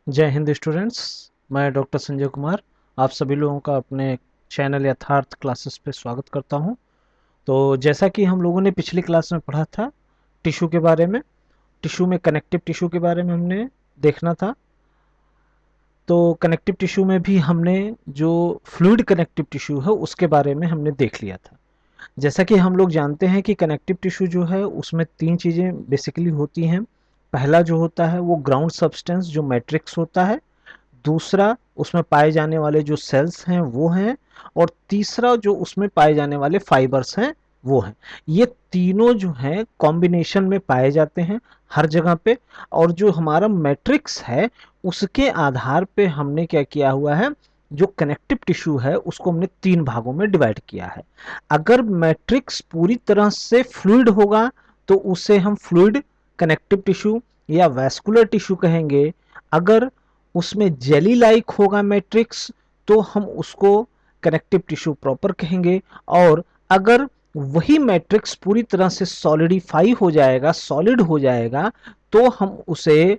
जय हिंद स्टूडेंट्स। मैं डॉक्टर संजय कुमार आप सभी लोगों का अपने चैनल यथार्थ क्लासेस पे स्वागत करता हूं। तो जैसा कि हम लोगों ने पिछली क्लास में पढ़ा था टिश्यू के बारे में, टिश्यू में कनेक्टिव टिश्यू के बारे में हमने देखना था। तो कनेक्टिव टिश्यू में भी हमने जो फ्लूइड कनेक्टिव टिश्यू है उसके बारे में हमने देख लिया था। जैसा कि हम लोग जानते हैं कि कनेक्टिव टिश्यू जो है उसमें तीन चीज़ें बेसिकली होती हैं। पहला जो होता है वो ग्राउंड सब्सटेंस जो मैट्रिक्स होता है, दूसरा उसमें पाए जाने वाले जो सेल्स हैं वो हैं, और तीसरा जो उसमें पाए जाने वाले फाइबर्स हैं वो हैं। ये तीनों जो हैं कॉम्बिनेशन में पाए जाते हैं हर जगह पे। और जो हमारा मैट्रिक्स है उसके आधार पे हमने क्या किया हुआ है, जो कनेक्टिव टिश्यू है उसको हमने तीन भागों में डिवाइड किया है। अगर मैट्रिक्स पूरी तरह से फ्लूइड होगा तो उसे हम फ्लूइड कनेक्टिव टिश्यू या वैस्कुलर टिश्यू कहेंगे। अगर उसमें जेली लाइक होगा मैट्रिक्स तो हम उसको कनेक्टिव टिश्यू प्रॉपर कहेंगे। और अगर वही मैट्रिक्स पूरी तरह से सॉलिडिफाई हो जाएगा, सॉलिड हो जाएगा, तो हम उसे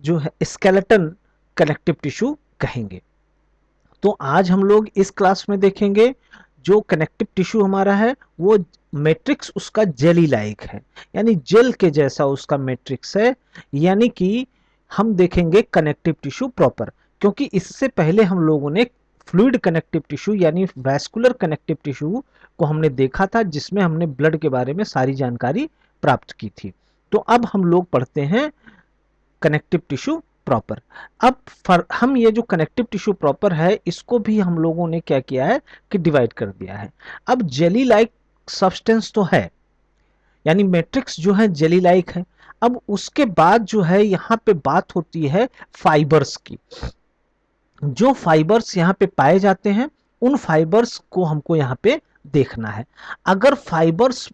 जो है स्केलेटन कनेक्टिव टिश्यू कहेंगे। तो आज हम लोग इस क्लास में देखेंगे जो कनेक्टिव टिश्यू हमारा है वो मैट्रिक्स उसका जेली लाइक है, यानी जेल के जैसा उसका मैट्रिक्स है। यानी कि हम देखेंगे कनेक्टिव टिश्यू प्रॉपर, क्योंकि इससे पहले हम लोगों ने फ्लूइड कनेक्टिव टिश्यू यानी वैस्कुलर कनेक्टिव टिश्यू को हमने देखा था, जिसमें हमने ब्लड के बारे में सारी जानकारी प्राप्त की थी। तो अब हम लोग पढ़ते हैं कनेक्टिव टिश्यू प्रॉपर। अब हम ये जो कनेक्टिव टिश्यू प्रॉपर है इसको भी हम लोगों ने क्या किया है कि डिवाइड कर दिया है। अब जेली लाइक सब्सटेंस तो है, यानी मैट्रिक्स जो है जेली लाइक है। अब उसके बाद जो है यहाँ पे बात होती है फाइबर्स की। जो फाइबर्स यहाँ पे पाए जाते हैं उन फाइबर्स को हमको यहाँ पे देखना है। अगर फाइबर्स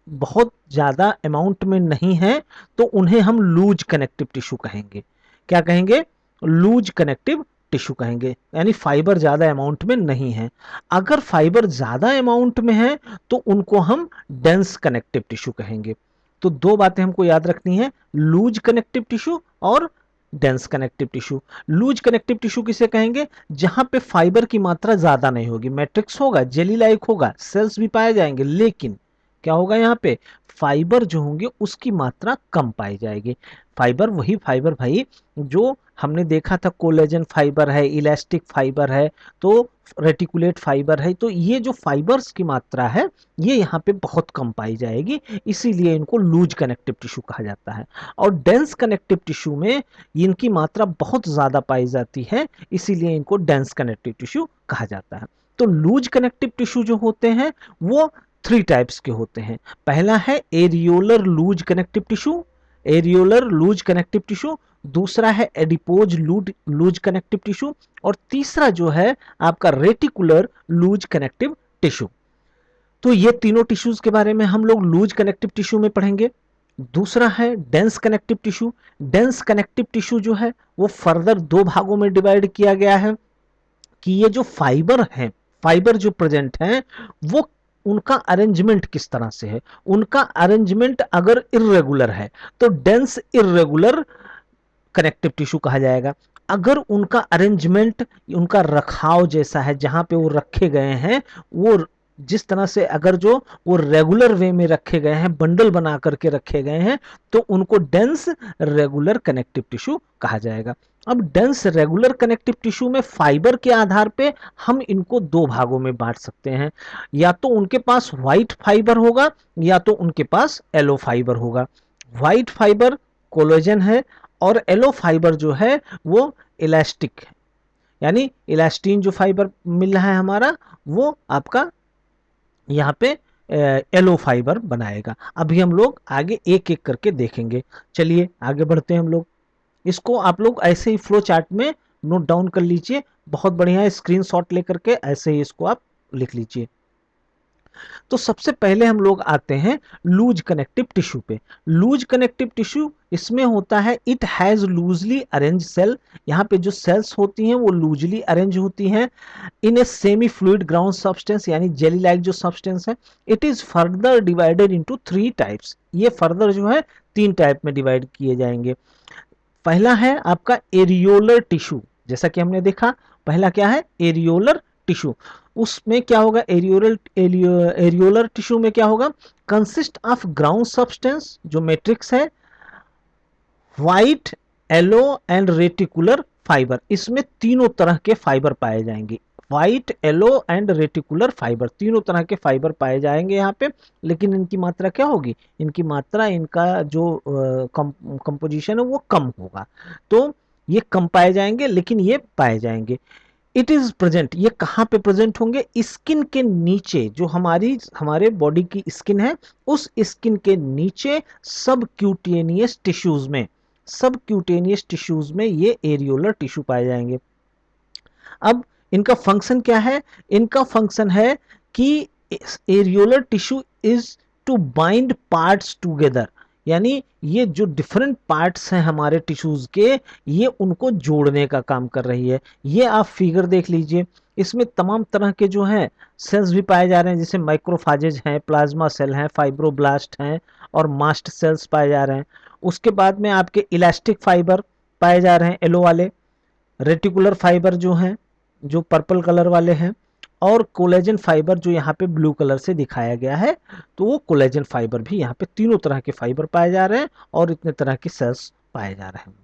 बहुत ज़्यादा अमाउंट में नहीं है तो उन्हें हम लूज कनेक्टिव टिश्यू कहेंगे। क्या कहेंगे? लूज कनेक्टिव टिश्यू कहेंगे, यानी फाइबर ज़्यादा अमाउंट में नहीं है। अगर फाइबर ज़्यादा अमाउंट में है तो उनको हम डेंस कनेक्टिव टिश्यू कहेंगे। तो दो बातें हमको याद रखनी है, लूज कनेक्टिव टिश्यू और dense connective tissue. Loose connective tissue किसे कहेंगे? जहां पे फाइबर की मात्रा ज्यादा नहीं होगी, मैट्रिक्स होगा, जेली लाइक होगा, सेल्स भी पाए जाएंगे, लेकिन क्या होगा यहाँ पे फाइबर जो होंगे उसकी मात्रा कम पाई जाएगी। फाइबर वही फाइबर भाई जो हमने देखा था, कोलेजन फाइबर है, इलास्टिक फाइबर है, तो रेटिकुलेट फाइबर है। तो ये जो फाइबर्स की मात्रा है ये यहाँ पे बहुत कम पाई जाएगी, इसीलिए इनको लूज कनेक्टिव टिश्यू कहा जाता है। और डेंस कनेक्टिव टिश्यू में इनकी मात्रा बहुत ज़्यादा पाई जाती है, इसीलिए इनको डेंस कनेक्टिव टिश्यू कहा जाता है। तो लूज कनेक्टिव टिश्यू जो होते हैं वो थ्री टाइप्स के होते हैं। पहला है areolar loose connective tissue, areolar loose connective tissue. दूसरा है एडिपोज लूज कनेक्टिव टिश्यू। और तीसरा जो है आपका रेटिकुलर लूज कनेक्टिव टिश्यू। तो ये तीनों टिश्यूज के बारे में हम लोग लूज कनेक्टिव टिश्यू में पढ़ेंगे। दूसरा है dense connective tissue. Dense connective tissue जो है वो फर्दर दो भागों में डिवाइड किया गया है कि ये जो फाइबर हैं, फाइबर जो प्रेजेंट हैं वो उनका अरेंजमेंट किस तरह से है। उनका अरेंजमेंट अगर इर्रेगुलर है तो डेंस इर्रेगुलर कनेक्टिव टिश्यू कहा जाएगा। अगर उनका अरेंजमेंट, उनका रखाव जैसा है, जहां पे वो रखे गए हैं वो जिस तरह से, अगर जो वो रेगुलर वे में रखे गए हैं, बंडल बना करके रखे गए हैं, तो उनको डेंस रेगुलर कनेक्टिव टिश्यू कहा जाएगा। अब डेंस रेगुलर कनेक्टिव टिश्यू में फाइबर के आधार पे हम इनको दो भागों में बांट सकते हैं। या तो उनके पास व्हाइट फाइबर होगा या तो उनके पास येलो फाइबर होगा। व्हाइट फाइबर कोलेजन है और येलो फाइबर जो है वो इलास्टिक है, यानी इलास्टीन जो फाइबर मिल रहा है हमारा वो आपका यहाँ पे येलो फाइबर बनाएगा। अभी हम लोग आगे एक एक करके देखेंगे। चलिए आगे बढ़ते हैं हम लोग। इसको आप लोग ऐसे ही फ्लो चार्ट में नोट डाउन कर लीजिए, बहुत बढ़िया स्क्रीनशॉट लेकर के ऐसे ही इसको आप लिख लीजिए। तो सबसे पहले हम लोग आते हैं लूज कनेक्टिव टिश्यू पे। लूज कनेक्टिव टिश्यू इसमें होता है it has loosely arrange cell. यहाँ पे जो सेल्स होती हैं वो लूजली अरेंज होती हैं in a semi fluid ground substance, यानी जेली लाइक जो सब्सटेंस है। It is further divided into three types. ये फर्दर जो है तीन टाइप में डिवाइड किए जाएंगे। पहला है आपका एरियोलर टिश्यू, जैसा कि हमने देखा पहला क्या है, एरियोलर टिश्यू। उसमें क्या होगा, एरियोलर टिश्यू में क्या होगा, कंसिस्ट ऑफ ग्राउंड सब्सटेंस जो मैट्रिक्स है, white, yellow and reticular fibre. इसमें तीनों तरह के फाइबर पाए जाएंगे, white, yellow and reticular fibre, तीनों तरह के फाइबर पाए जाएंगे यहाँ पे। लेकिन इनकी मात्रा क्या होगी, इनकी मात्रा, इनका जो कंपोजिशन है वो कम होगा। तो ये कम पाए जाएंगे लेकिन ये पाए जाएंगे। इट इज प्रेजेंट, ये कहाँ पे प्रेजेंट होंगे, स्किन के नीचे, जो हमारे बॉडी की स्किन है उस स्किन के नीचे सब क्यूटेनियस टिश्यूज में, सब क्यूटेनियस टिश्यूज में ये एरियोलर टिश्यू पाए जाएंगे। अब इनका फंक्शन क्या है, इनका फंक्शन है कि areolar tissue is to bind parts together, यानी ये जो डिफरेंट पार्ट्स हैं हमारे टिश्यूज के, ये उनको जोड़ने का काम कर रही है। ये आप फिगर देख लीजिए, इसमें तमाम तरह के जो हैं सेल्स भी पाए जा रहे हैं, जैसे माइक्रोफाजेज हैं, प्लाज्मा सेल हैं, फाइब्रोब्लास्ट हैं और मास्ट सेल्स पाए जा रहे हैं। उसके बाद में आपके इलास्टिक फाइबर पाए जा रहे हैं, येलो वाले, रेटिकुलर फाइबर जो हैं जो पर्पल कलर वाले हैं, और कोलेजन फाइबर जो यहाँ पे ब्लू कलर से दिखाया गया है, तो वो कोलेजन फाइबर भी यहाँ पे, तीनों तरह के फाइबर पाए जा रहे हैं और इतने तरह के सेल्स पाए जा रहे हैं।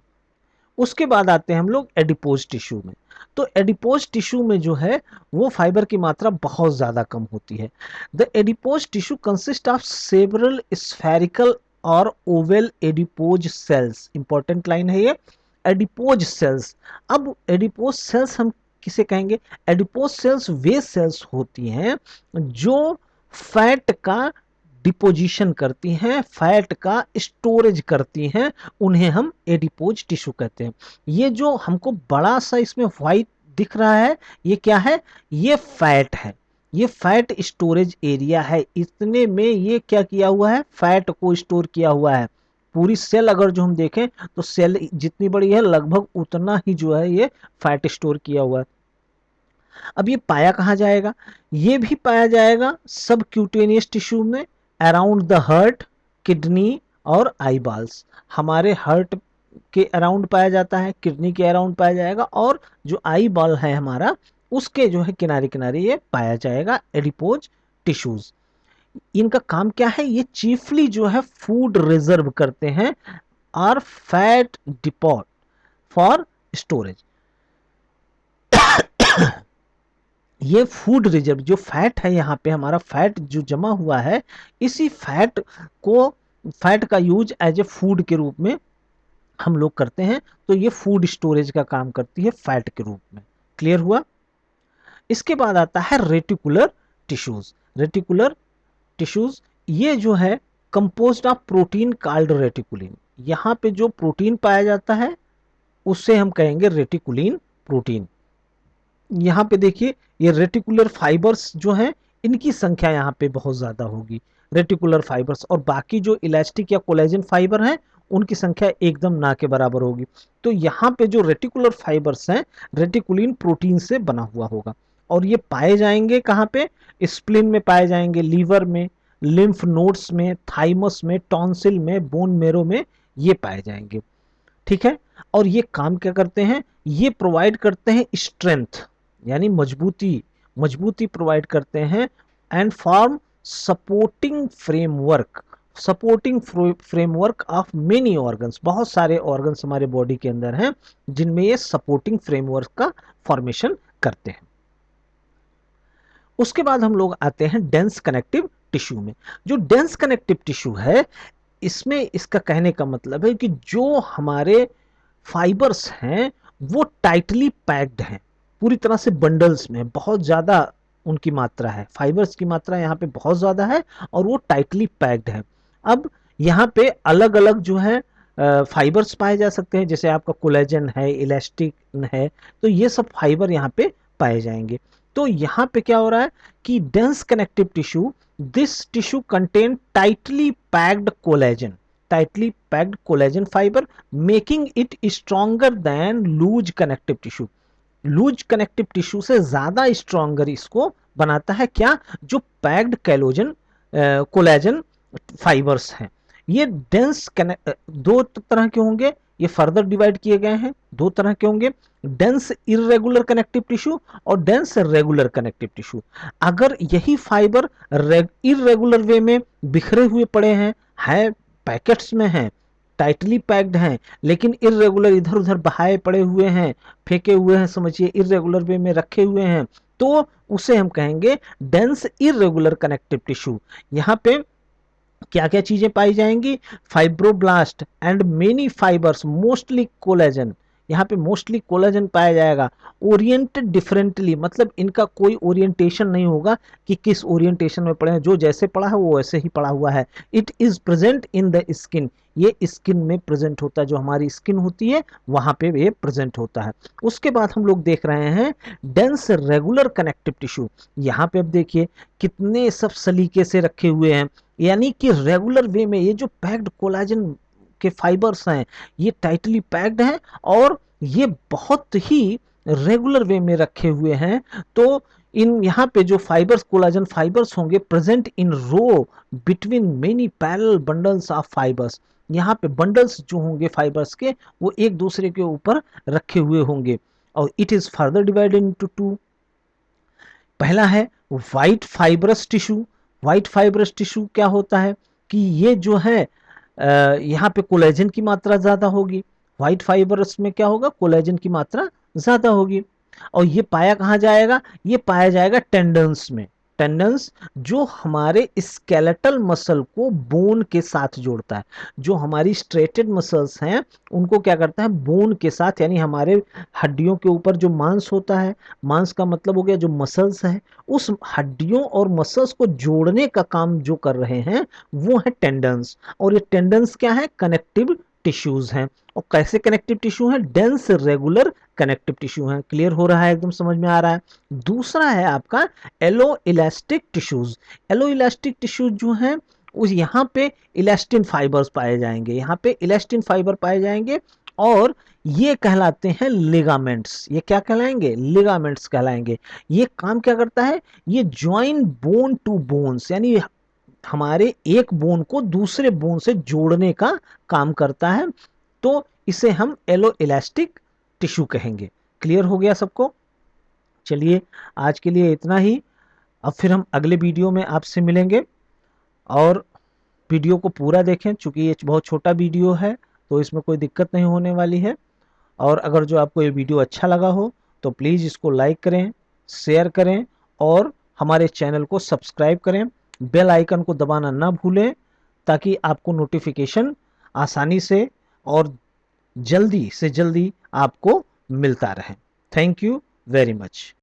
उसके बाद आते हैं हम लोग एडिपोज टिश्यू में। तो एडिपोज टिश्यू में जो है वो फाइबर की मात्रा बहुत ज़्यादा कम होती है। The adipose tissue consist of several spherical और oval adipose cells, important line है ये, एडिपोज सेल्स। अब एडिपोज सेल्स हम किसे कहेंगे, एडिपोज सेल्स वे सेल्स होती हैं जो फैट का डिपोजिशन करती हैं, फैट का स्टोरेज करती हैं, उन्हें हम एडिपोज टिश्यू कहते हैं। ये जो हमको बड़ा सा इसमें व्हाइट दिख रहा है, ये क्या है, ये फैट है, ये फैट स्टोरेज एरिया है। इतने में ये क्या किया हुआ है, फैट को स्टोर किया हुआ है। पूरी सेल अगर जो हम देखें तो सेल जितनी बड़ी है लगभग उतना ही जो है ये फैट स्टोर किया हुआ है। अब ये पाया कहाँ जाएगा, ये भी पाया जाएगा सब क्यूटेनियस टिश्यू में, अराउंड द हार्ट, किडनी और आई बाल्स। हमारे हार्ट के अराउंड पाया जाता है, किडनी के अराउंड पाया जाएगा, और जो आई बॉल है हमारा उसके जो है किनारे किनारे ये पाया जाएगा एडिपोज टिश्यूज। इनका काम क्या है, ये चीफली जो है फूड रिजर्व करते हैं और फैट डिपॉट फॉर स्टोरेज। ये फूड रिजर्व जो फैट है, यहाँ पे हमारा फैट जो जमा हुआ है, इसी फैट को, फैट का यूज एज ए फूड के रूप में हम लोग करते हैं। तो ये फूड स्टोरेज का काम करती है फैट के रूप में। क्लियर हुआ। इसके बाद आता है रेटिकुलर टिश्यूज। रेटिकुलर टिश्यूज ये जो है composed of protein called reticulin. यहाँ पे जो प्रोटीन पाया जाता है उससे हम कहेंगे रेटिकुलिन प्रोटीन। यहाँ पे देखिए ये रेटिकुलर फाइबर्स जो हैं इनकी संख्या यहाँ पे बहुत ज़्यादा होगी, रेटिकुलर फाइबर्स, और बाकी जो इलास्टिक या कोलेजन फाइबर हैं उनकी संख्या एकदम ना के बराबर होगी। तो यहाँ पे जो रेटिकुलर फाइबर्स हैं रेटिकुलिन प्रोटीन से बना हुआ होगा, और ये पाए जाएंगे कहाँ पे, स्प्लिन में पाए जाएंगे, लीवर में, लिम्फ नोड्स में, थाइमस में, टॉन्सिल में, बोन मेरो में ये पाए जाएंगे। ठीक है। और ये काम क्या करते हैं, ये प्रोवाइड करते हैं स्ट्रेंथ, यानी मजबूती, मजबूती प्रोवाइड करते हैं, and form supporting framework, supporting framework of many organs. बहुत सारे ऑर्गन्स हमारे बॉडी के अंदर हैं जिनमें ये सपोर्टिंग फ्रेमवर्क का फॉर्मेशन करते हैं। उसके बाद हम लोग आते हैं डेंस कनेक्टिव टिश्यू में। जो डेंस कनेक्टिव टिश्यू है इसमें इसका कहने का मतलब है कि जो हमारे फाइबर्स हैं वो टाइटली पैक्ड हैं, पूरी तरह से बंडल्स में, बहुत ज़्यादा उनकी मात्रा है, फाइबर्स की मात्रा यहाँ पे बहुत ज़्यादा है और वो टाइटली पैक्ड है। अब यहाँ पे अलग अलग जो है फाइबर्स पाए जा सकते हैं, जैसे आपका कोलेजन है, इलास्टिक है, तो ये सब फाइबर यहाँ पे पाए जाएंगे। तो यहाँ पे क्या हो रहा है कि dense connective tissue, this tissue contain tightly packed collagen, tightly packed collagen fiber making it stronger than loose connective tissue। Loose connective tissue से ज्यादा स्ट्रॉन्गर इसको बनाता है क्या, जो पैक्ड कोलेजन फाइबर्स हैं। ये डेंस दो तरह के होंगे, ये फर्दर डिवाइड किए गए हैं, दो तरह के होंगे, डेंस इरेगुलर कनेक्टिव टिश्यू और डेंस रेगुलर कनेक्टिव टिश्यू। अगर यही फाइबर इरेगुलर वे में बिखरे हुए पड़े हैं पैकेट्स में हैं, टाइटली पैक्ड हैं, लेकिन इरेगुलर इधर उधर बहाए पड़े हुए हैं, फेंके हुए हैं, समझिए इरेगुलर वे में रखे हुए हैं, तो उसे हम कहेंगे डेंस इरेगुलर कनेक्टिव टिश्यू। यहाँ पे क्या क्या चीजें पाई जाएंगी, fibroblast and many fibres mostly collagen, यहाँ पे मोस्टली कोलेजन पाया जाएगा। ओरिएंटेड डिफरेंटली, मतलब इनका कोई ओरिएंटेशन नहीं होगा कि किस ओरिएंटेशन में पड़े हैं, जो जैसे पड़ा है वो वैसे ही पड़ा हुआ है। It is present in the skin, ये स्किन में प्रेजेंट होता है, जो हमारी स्किन होती है वहां पे ये प्रेजेंट होता है। उसके बाद हम लोग देख रहे हैं डेंस रेगुलर कनेक्टिव टिश्यू। यहाँ पे अब देखिए कितने सब सलीके से रखे हुए हैं, यानी कि रेगुलर वे में ये जो पैक्ड कोलाजन के फाइबर्स हैं ये टाइटली पैक्ड हैं और ये बहुत ही रेगुलर वे में रखे हुए हैं। तो इन यहाँ पे जो फाइबर्स कोलाजन फाइबर्स होंगे present in row between many parallel bundles of fibres, यहाँ पे बंडल्स जो होंगे फाइबर्स के वो एक दूसरे के ऊपर रखे हुए होंगे। और it is further divided into two. पहला है white fibrous tissue. White fibrous tissue क्या होता है कि ये जो है यहाँ पे कोलेजन की मात्रा ज़्यादा होगी, व्हाइट फाइब्रस में क्या होगा, कोलेजन की मात्रा ज़्यादा होगी। और ये पाया कहाँ जाएगा, ये पाया जाएगा टेंडन्स में। टेंडन्स जो हमारे स्केलेटल मसल को बोन के साथ जोड़ता है, जो हमारी स्ट्रेटेड मसल्स हैं उनको क्या करता है, बोन के साथ, यानी हमारे हड्डियों के ऊपर जो मांस होता है, मांस का मतलब हो गया जो मसल्स है, उस हड्डियों और मसल्स को जोड़ने का काम जो कर रहे हैं वो है टेंडन्स। और ये टेंडन्स क्या है, कनेक्टिव टिश्यूज हैं। और कैसे कनेक्टिव टिश्यू हैं, डेंस रेगुलर कनेक्टिव टिश्यू हैं। क्लियर हो रहा है, एकदम समझ में आ रहा है। दूसरा है आपका yellow elastic tissues. Yellow elastic tissues जो हैं उस यहाँ पे इलास्टिन फाइबर्स पाए जाएंगे, यहाँ पे इलास्टिन फाइबर पाए जाएंगे और ये कहलाते हैं लिगामेंट्स। ये क्या कहलाएंगे, लिगामेंट्स कहलाएंगे। ये काम क्या करता है, ये ज्वाइन बोन टू बोन्स, यानी हमारे एक बोन को दूसरे बोन से जोड़ने का काम करता है। तो इसे हम एलो इलास्टिक टिश्यू कहेंगे। क्लियर हो गया सबको। चलिए आज के लिए इतना ही, अब फिर हम अगले वीडियो में आपसे मिलेंगे। और वीडियो को पूरा देखें, चूंकि ये बहुत छोटा वीडियो है तो इसमें कोई दिक्कत नहीं होने वाली है। और अगर जो आपको ये वीडियो अच्छा लगा हो तो प्लीज़ इसको लाइक करें, शेयर करें और हमारे चैनल को सब्सक्राइब करें। बेल आइकन को दबाना ना भूलें ताकि आपको नोटिफिकेशन आसानी से और जल्दी से जल्दी आपको मिलता रहे। Thank you very much.